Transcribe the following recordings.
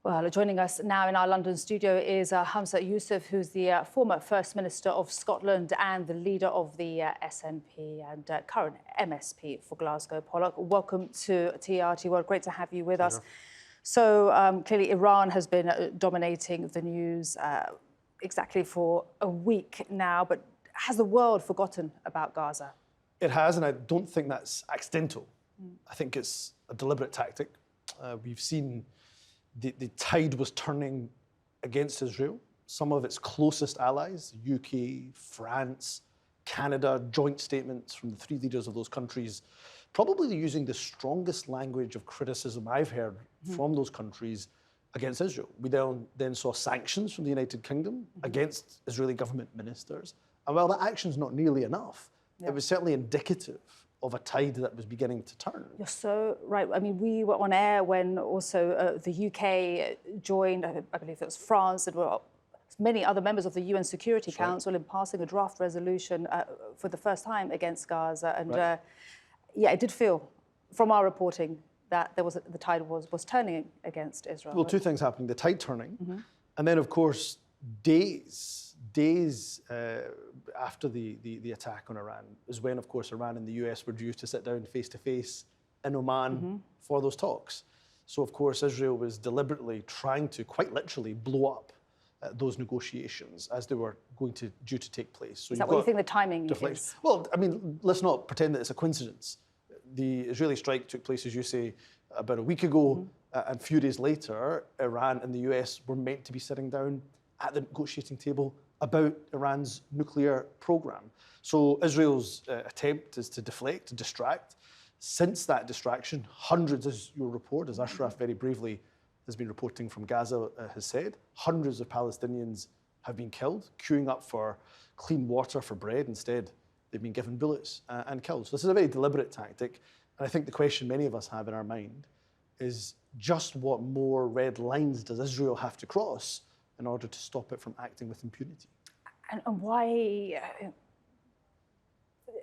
Well, joining us now in our London studio is Humza Yousaf, who's the former First Minister of Scotland and the leader of the SNP and current MSP for Glasgow Pollock. Welcome to TRT World. Great to have you with us. So clearly Iran has been dominating the news exactly for a week now, but has the world forgotten about Gaza? It has, and I don't think that's accidental. I think it's a deliberate tactic. We've seen the tide was turning against Israel. Some of its closest allies, the UK, France, Canada, joint statements from the three leaders of those countries, probably using the strongest language of criticism I've heard from those countries against Israel. We then saw sanctions from the United Kingdom against Israeli government ministers. And while that action's not nearly enough, it was certainly indicative of a tide that was beginning to turn. You're so right. I mean, we were on air when also the UK joined, I believe it was France, and many other members of the UN Security Council in passing a draft resolution for the first time against Gaza. And yeah, it did feel, from our reporting, that the tide was turning against Israel. Well, two things happening: the tide turning, and then, of course, days after the attack on Iran is when, of course, Iran and the US were due to sit down face to face in Oman for those talks. So, of course, Israel was deliberately trying to, quite literally, blow up those negotiations as they were due to take place. So is that what you think the timing is? Well, I mean, let's not pretend that it's a coincidence. The Israeli strike took place, as you say, about a week ago, and a few days later, Iran and the US were meant to be sitting down at the negotiating table about Iran's nuclear program. So Israel's attempt is to deflect, to distract. Since that distraction, hundreds, as your report, as Ashraf very bravely has been reporting from Gaza has said, hundreds of Palestinians have been killed, queuing up for clean water, for bread. Instead, they've been given bullets and killed. So this is a very deliberate tactic. And I think the question many of us have in our mind is just what more red lines does Israel have to cross in order to stop it from acting with impunity? And why?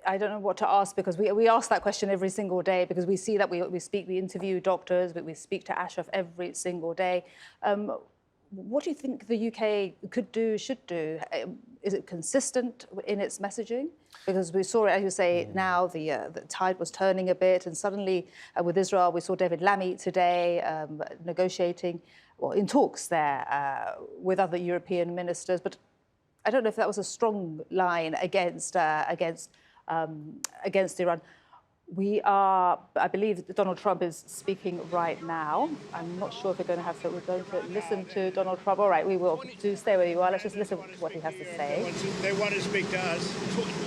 I don't know what to ask, because we ask that question every single day, because we see that we interview doctors, but we speak to Ashraf every single day. What do you think the UK could do, should do? Is it consistent in its messaging? Because we saw it, as you say, now the tide was turning a bit, and suddenly with Israel, we saw David Lammy today negotiating, well, in talks there with other European ministers. But I don't know if that was a strong line against Iran. I believe Donald Trump is speaking right now. I'm not sure if we're going to listen to Donald Trump. All right, we will. Do stay where you are. Let's just listen to what he has to say. They want to speak to us.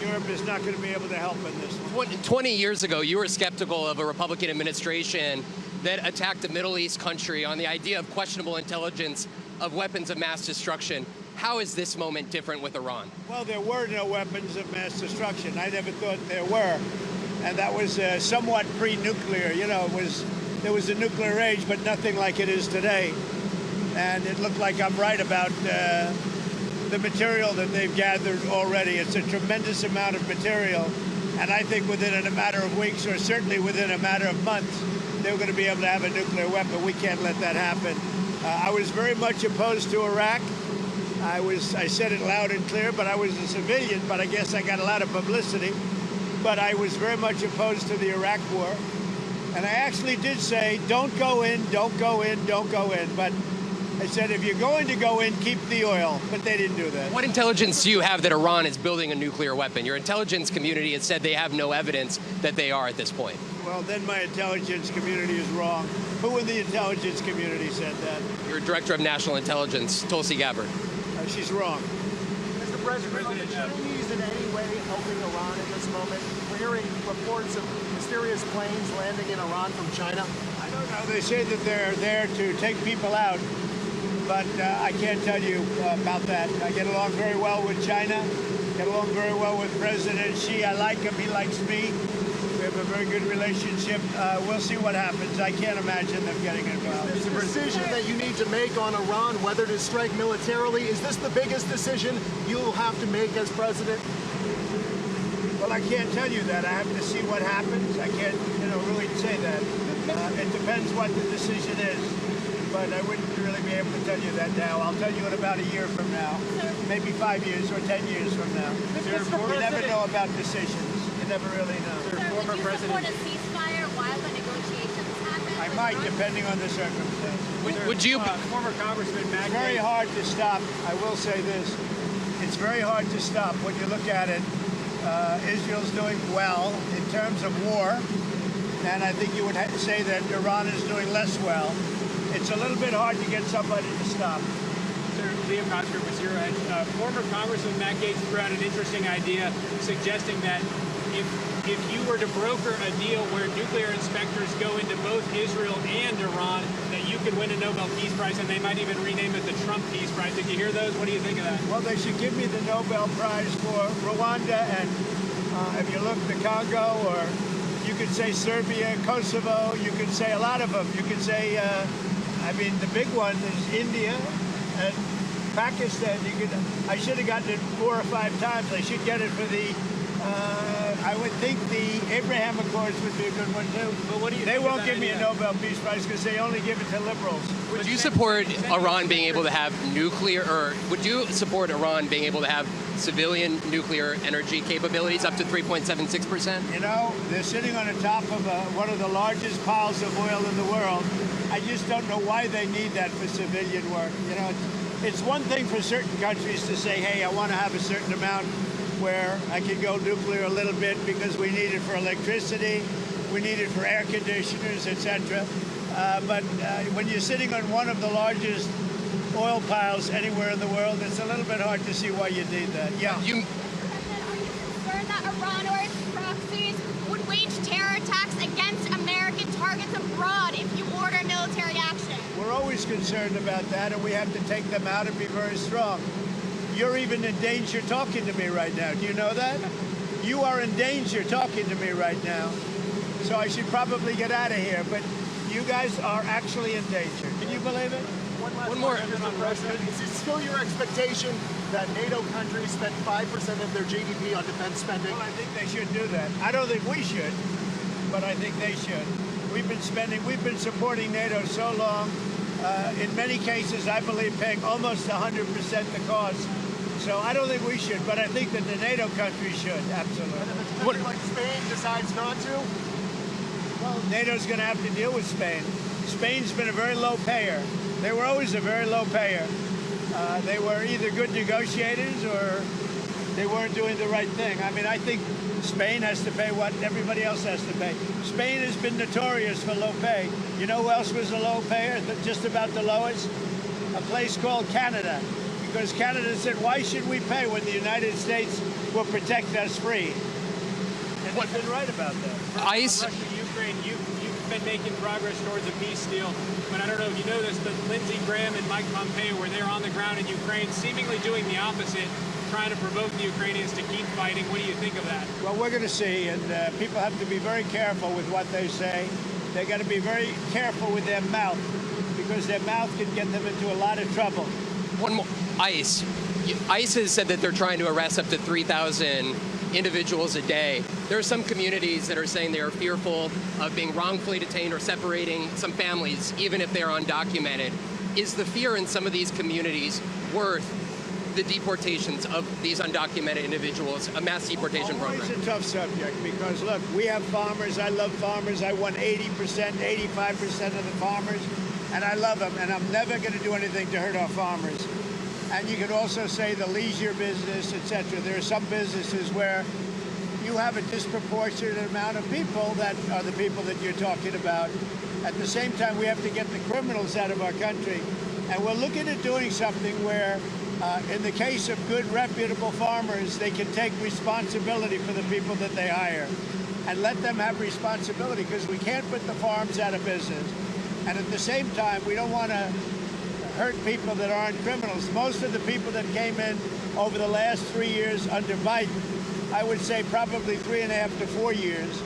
Europe is not going to be able to help in this one. 20 years ago, you were skeptical of a Republican administration that attacked a Middle East country on the idea of questionable intelligence of weapons of mass destruction. How is this moment different with Iran? Well, there were no weapons of mass destruction. I never thought there were. And that was somewhat pre-nuclear. You know, there was a nuclear age, but nothing like it is today. And it looked like I'm right about the material that they've gathered already. It's a tremendous amount of material. And I think within a matter of weeks, or certainly within a matter of months, they're going to be able to have a nuclear weapon. We can't let that happen. I was very much opposed to Iraq. I said it loud and clear, but I was a civilian, but I guess I got a lot of publicity. But I was very much opposed to the Iraq war. And I actually did say, don't go in, don't go in, don't go in. But I said, if you're going to go in, keep the oil. But they didn't do that. What intelligence do you have that Iran is building a nuclear weapon? Your intelligence community has said they have no evidence that they are at this point. Well, then my intelligence community is wrong. Who in the intelligence community said that? Your Director of National Intelligence, Tulsi Gabbard. She's wrong. Mr. President, are the Chinese in any way helping Iran at this moment? We're hearing reports of mysterious planes landing in Iran from China. I don't know. They say that they're there to take people out, but I can't tell you about that. I get along very well with China, get along very well with President Xi. I like him. He likes me. We have a very good relationship. We'll see what happens. I can't imagine them getting involved. Is the decision that you need to make on Iran, whether to strike militarily, is this the biggest decision you'll have to make as president? Well, I can't tell you that. I have to see what happens. I can't, really say that. It depends what the decision is. but I wouldn't really be able to tell you that now. I'll tell you in about a year from now, maybe 5 years or 10 years from now. You never know about decisions. You never really know. Sir, would you support a ceasefire while the negotiations happen? I might, depending on the circumstances. Would you? Former Congressman It's very hard to stop. I will say this. It's very hard to stop when you look at it. Israel's doing well in terms of war, and I think you would say that Iran is doing less well. It's a little bit hard to get somebody to stop. Sir, Liam Kosker was here. Former Congressman Matt Gaetz threw out an interesting idea suggesting that if you were to broker a deal where nuclear inspectors go into both Israel and Iran, that you could win a Nobel Peace Prize, and they might even rename it the Trump Peace Prize. Did you hear those? What do you think of that? Well, they should give me the Nobel Prize for Rwanda and if you look, the Congo, or you could say Serbia, Kosovo, you could say a lot of them. You could say, I mean, the big one is India and Pakistan. I should have gotten it 4 or 5 times. I should get it for the, I would think the Abraham Accords would be a good one too. But what do you They think won't of give that me a idea? Nobel Peace Prize because they only give it to liberals. Would you support Iran being able to have nuclear, or would you support Iran being able to have civilian nuclear energy capabilities up to 3.76%? You know, they're sitting on the top of one of the largest piles of oil in the world. I just don't know why they need that for civilian work. You know, it's one thing for certain countries to say, hey, I want to have a certain amount where I can go nuclear a little bit because we need it for electricity, we need it for air conditioners, etc. But when you're sitting on one of the largest oil piles anywhere in the world, it's a little bit hard to see why you need that. Yeah. Are you concerned that Iran or its proxies would wage terror attacks against American targets abroad if you order military action? We're always concerned about that, and we have to take them out and be very strong. You're even in danger talking to me right now. Do you know that? You are in danger talking to me right now. So I should probably get out of here, but you guys are actually in danger. Can you believe it? One more. Mr. President, is it still your expectation that NATO countries spend 5% of their GDP on defense spending? Well, I think they should do that. I don't think we should, but I think they should. We've been supporting NATO so long. In many cases, I believe paying almost 100% the cost. So I don't think we should, but I think that the NATO countries should, absolutely. And if a country like Spain decides not to? Well, NATO's going to have to deal with Spain. Spain's been a very low payer. They were always a very low payer. They were either good negotiators or they weren't doing the right thing. I mean, I think Spain has to pay what everybody else has to pay. Spain has been notorious for low pay. You know who else was a low payer, just about the lowest? A place called Canada. Because Canada said, why should we pay when the United States will protect us free? And they've been right about that. Russia, Ukraine, you've been making progress towards a peace deal, but I don't know if you noticed that Lindsey Graham and Mike Pompeo were there on the ground in Ukraine, seemingly doing the opposite, trying to provoke the Ukrainians to keep fighting. What do you think of that? Well, we're going to see, and people have to be very careful with what they say. They got to be very careful with their mouth, because their mouth can get them into a lot of trouble. One more. ICE. ICE has said that they're trying to arrest up to 3,000 individuals a day. There are some communities that are saying they are fearful of being wrongfully detained or separating some families, even if they're undocumented. Is the fear in some of these communities worth the deportations of these undocumented individuals, a mass deportation program? It's a tough subject because, look, we have farmers. I love farmers. I won 80%, 85% of the farmers, and I love them, and I'm never going to do anything to hurt our farmers. And you could also say the leisure business, etc. There are some businesses where you have a disproportionate amount of people that are the people that you're talking about. At the same time, we have to get the criminals out of our country. And we're looking at doing something where, in the case of good, reputable farmers, they can take responsibility for the people that they hire and let them have responsibility, because we can't put the farms out of business. And at the same time, we don't want to hurt people that aren't criminals. Most of the people that came in over the last 3 years under Biden, I would say probably 3.5 to 4 years,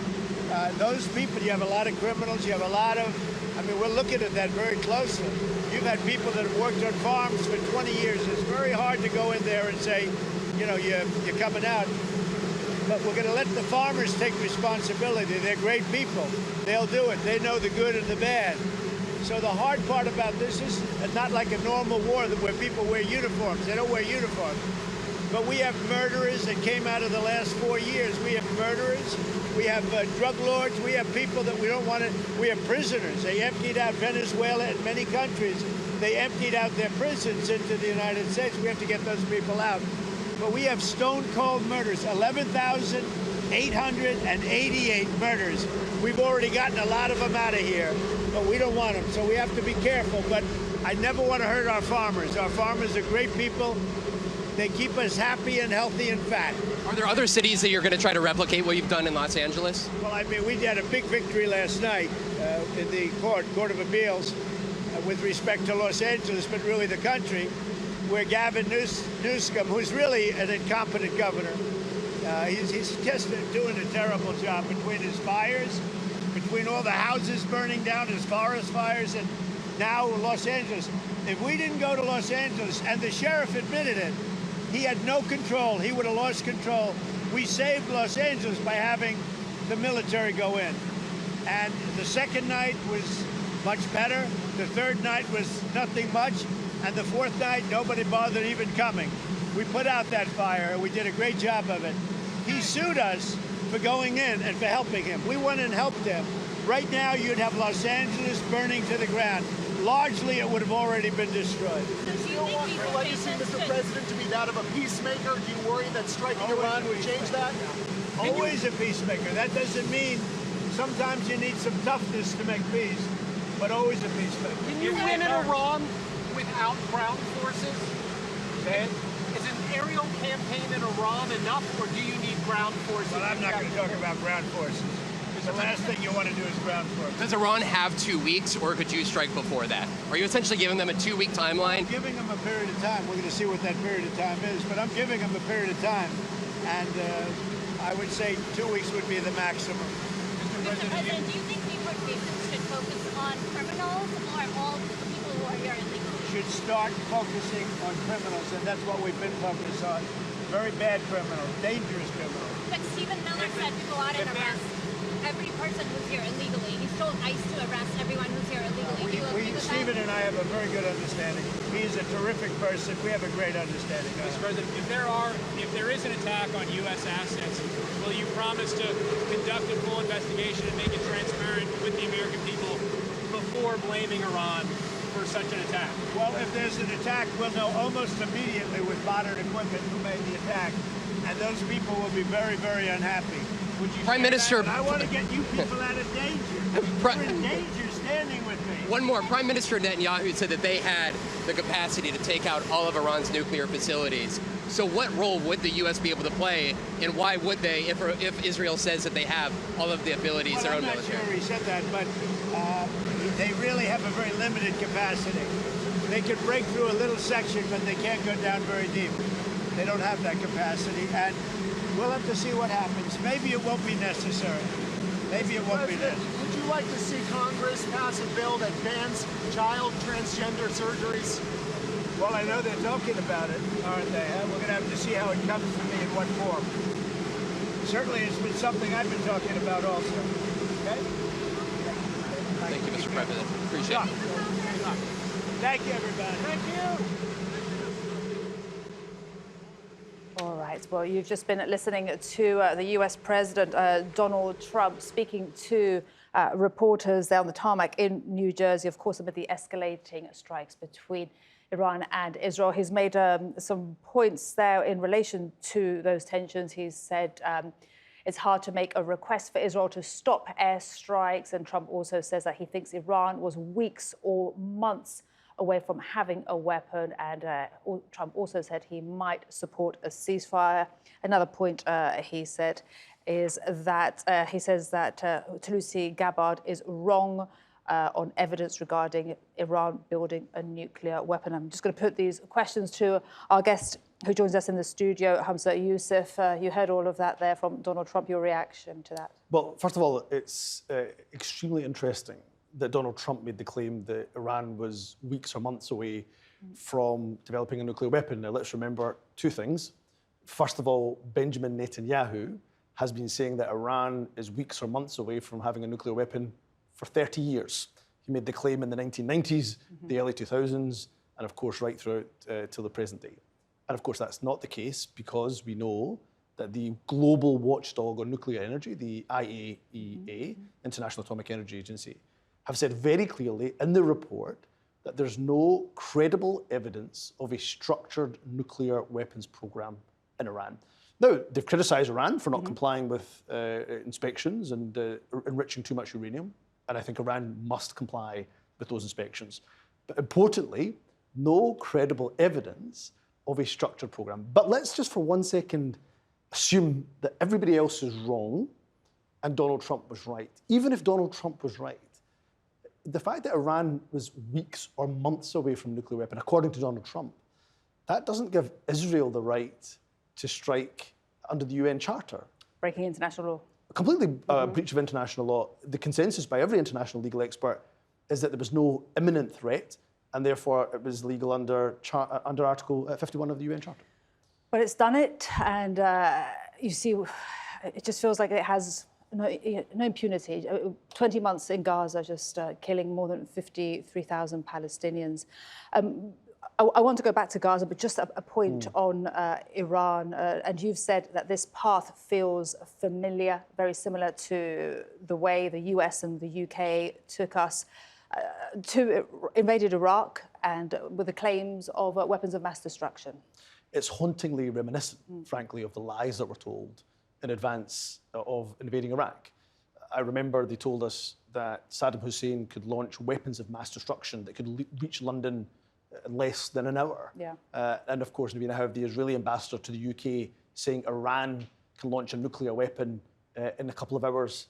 those people, you have a lot of criminals, you have a lot of, I mean, we're looking at that very closely. You've had people that have worked on farms for 20 years. It's very hard to go in there and say, you know, you're coming out. But we're going to let the farmers take responsibility. They're great people. They'll do it. They know the good and the bad. So the hard part about this is not like a normal war where people wear uniforms. They don't wear uniforms. But we have murderers that came out of the last 4 years. We have murderers. We have drug lords. We have people that we don't want to. We have prisoners. They emptied out Venezuela and many countries. They emptied out their prisons into the United States. We have to get those people out. But we have stone cold murders, 11,888 murders. We've already gotten a lot of them out of here, but we don't want them. So we have to be careful. But I never want to hurt our farmers. Our farmers are great people. They keep us happy and healthy and fat. Are there other cities that you're going to try to replicate what you've done in Los Angeles? Well, I mean, we had a big victory last night in the Court of Appeals with respect to Los Angeles, but really the country, where Gavin Newsom, who's really an incompetent governor, he's just doing a terrible job between his fires, between all the houses burning down, his forest fires, and now Los Angeles. If we didn't go to Los Angeles, and the sheriff admitted it, he had no control. He would have lost control. We saved Los Angeles by having the military go in. And the second night was much better. The third night was nothing much. And the fourth night, nobody bothered even coming. We put out that fire, and we did a great job of it. He sued us for going in and for helping him. We went and helped him. Right now, you'd have Los Angeles burning to the ground. Largely, it would have already been destroyed. Do you still want your legacy, Mr. President, to be that of a peacemaker? Do you worry that striking Iran would change that? Always a peacemaker. That doesn't mean sometimes you need some toughness to make peace, but always a peacemaker. Can you win in Iran without ground forces? Say it? Is an aerial campaign in Iran enough, or do you need ground forces? Well, I'm not going to talk about ground forces. The last thing you want to do is ground forces. Does Iran have 2 weeks, or could you strike before that? Are you essentially giving them a 2-week timeline? I'm giving them a period of time. We're going to see what that period of time is, but I'm giving them a period of time. And I would say 2 weeks would be the maximum. Mr. President, do you think deportations should focus on criminals or all the people who are here illegally? Should start focusing on criminals, and that's what we've been focused on. Very bad criminals, dangerous criminals. But Stephen Miller said to go out and arrest every person who's here illegally. He's told ICE to arrest everyone who's here illegally. Do you agree with Stephen that? and I have a very good understanding. He's a terrific person. We have a great understanding. Mr. President, if there is an attack on U.S. assets, will you promise to conduct a full investigation and make it transparent with the American people before blaming Iran for such an attack? Well, if there's an attack, we'll know almost immediately with modern equipment who made the attack. And those people will be very, very unhappy. Prime Minister, I want to get you people out of danger. You're in danger standing with me. One more. Prime Minister Netanyahu said that they had the capacity to take out all of Iran's nuclear facilities. So what role would the U.S. be able to play, and why would they, if Israel says that they have all of the abilities, Well, their own I'm not military? sure he said that, but they really have a very limited capacity. They can break through a little section, but they can't go down very deep. They don't have that capacity, and we'll have to see what happens. Maybe it won't be necessary. Maybe it won't be necessary. Would you like to see Congress pass a bill that bans child transgender surgeries? Well, I know they're talking about it, aren't they? We're going to have to see how it comes to me in what form. Certainly, it's been something I've been talking about also. Okay? Thank you, Mr. President. Appreciate it. Thank you, everybody. Thank you. All right. Well, you've just been listening to the US President Donald Trump speaking to reporters there on the tarmac in New Jersey, of course, amid the escalating strikes between Iran and Israel. He's made some points there in relation to those tensions. He's said it's hard to make a request for Israel to stop airstrikes. And Trump also says that he thinks Iran was weeks or months away from having a weapon. And Trump also said he might support a ceasefire. Another point he said is that he says that Tulsi Gabbard is wrong on evidence regarding Iran building a nuclear weapon. I'm just going to put these questions to our guest who joins us in the studio, Humza Yousaf. You heard all of that there from Donald Trump. Your reaction to that? Well, first of all, it's extremely interesting that Donald Trump made the claim that Iran was weeks or months away from developing a nuclear weapon. Now, let's remember two things. First of all, Benjamin Netanyahu has been saying that Iran is weeks or months away from having a nuclear weapon for 30 years. He made the claim in the 1990s, the early 2000s, and of course right throughout till the present day. And of course that's not the case, because we know that the global watchdog on nuclear energy, the IAEA, International Atomic Energy Agency, have said very clearly in the report that there's no credible evidence of a structured nuclear weapons program in Iran. Now, they've criticised Iran for not complying with inspections and enriching too much uranium, and I think Iran must comply with those inspections. But importantly, no credible evidence of a structured program. But let's just for 1 second assume that everybody else is wrong and Donald Trump was right. Even if Donald Trump was right, the fact that Iran was weeks or months away from a nuclear weapon, according to Donald Trump, that doesn't give Israel the right to strike under the UN Charter. Breaking international law. A completely breach of international law. The consensus by every international legal expert is that there was no imminent threat, and therefore it was legal under Article 51 of the UN Charter. But it's done it, and you see, it just feels like it has no impunity. 20 months in Gaza, just killing more than 53,000 Palestinians. I want to go back to Gaza, but just a point on Iran. And you've said that this path feels familiar, very similar to the way the US and the UK took us invaded Iraq, and with the claims of weapons of mass destruction. It's hauntingly reminiscent, frankly, of the lies that were told in advance of invading Iraq. I remember they told us that Saddam Hussein could launch weapons of mass destruction that could reach London in less than an hour. Yeah. And of course, we now have the Israeli ambassador to the UK saying Iran can launch a nuclear weapon in a couple of hours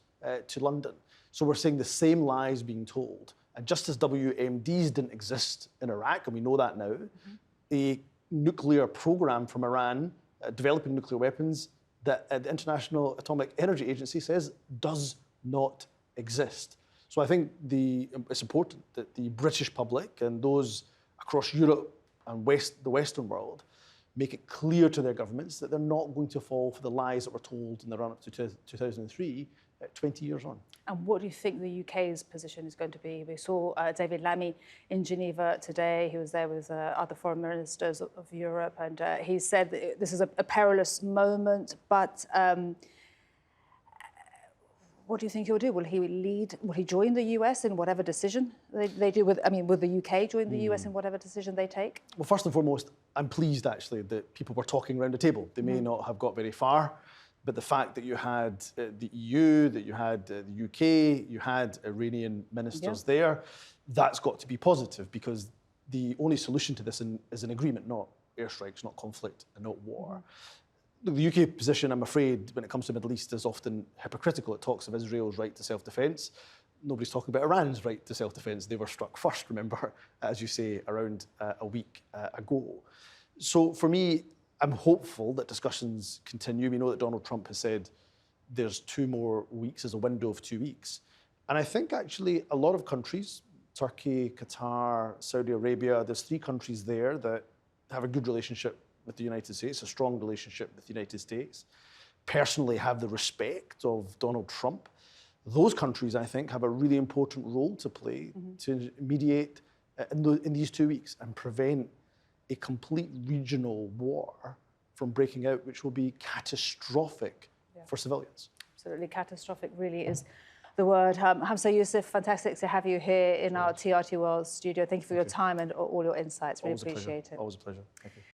to London. So we're seeing the same lies being told. And just as WMDs didn't exist in Iraq, and we know that now, a nuclear program from Iran developing nuclear weapons that the International Atomic Energy Agency says does not exist. So I think it's important that the British public and those across Europe and the Western world make it clear to their governments that they're not going to fall for the lies that were told in the run-up to 2003, 20 years on. And what do you think the UK's position is going to be? We saw David Lammy in Geneva today. He was there with other foreign ministers of Europe, and he said that this is a perilous moment, but what do you think he'll do? Will he join the US in whatever decision they do will the UK join the US in whatever decision they take? Well, first and foremost, I'm pleased actually that people were talking around the table. They may not have got very far, but the fact that you had the EU, that you had the UK, you had Iranian ministers there, that's got to be positive, because the only solution to this is an agreement, not airstrikes, not conflict, and not war. The UK position, I'm afraid, when it comes to the Middle East, is often hypocritical. It talks of Israel's right to self-defence. Nobody's talking about Iran's right to self-defence. They were struck first, remember, as you say, around a week ago. So for me, I'm hopeful that discussions continue. We know that Donald Trump has said there's 2 more weeks as a window of 2 weeks. And I think actually a lot of countries, Turkey, Qatar, Saudi Arabia, there's 3 countries there that have a good relationship with the United States, a strong relationship with the United States, personally have the respect of Donald Trump. Those countries, I think, have a really important role to play to mediate in these 2 weeks and prevent a complete regional war from breaking out, which will be catastrophic for civilians. Absolutely catastrophic really is the word. Humza Yousaf, fantastic to have you here in our TRT World studio. Thank you for your time and all your insights. Really appreciate it. Always a pleasure. Thank you.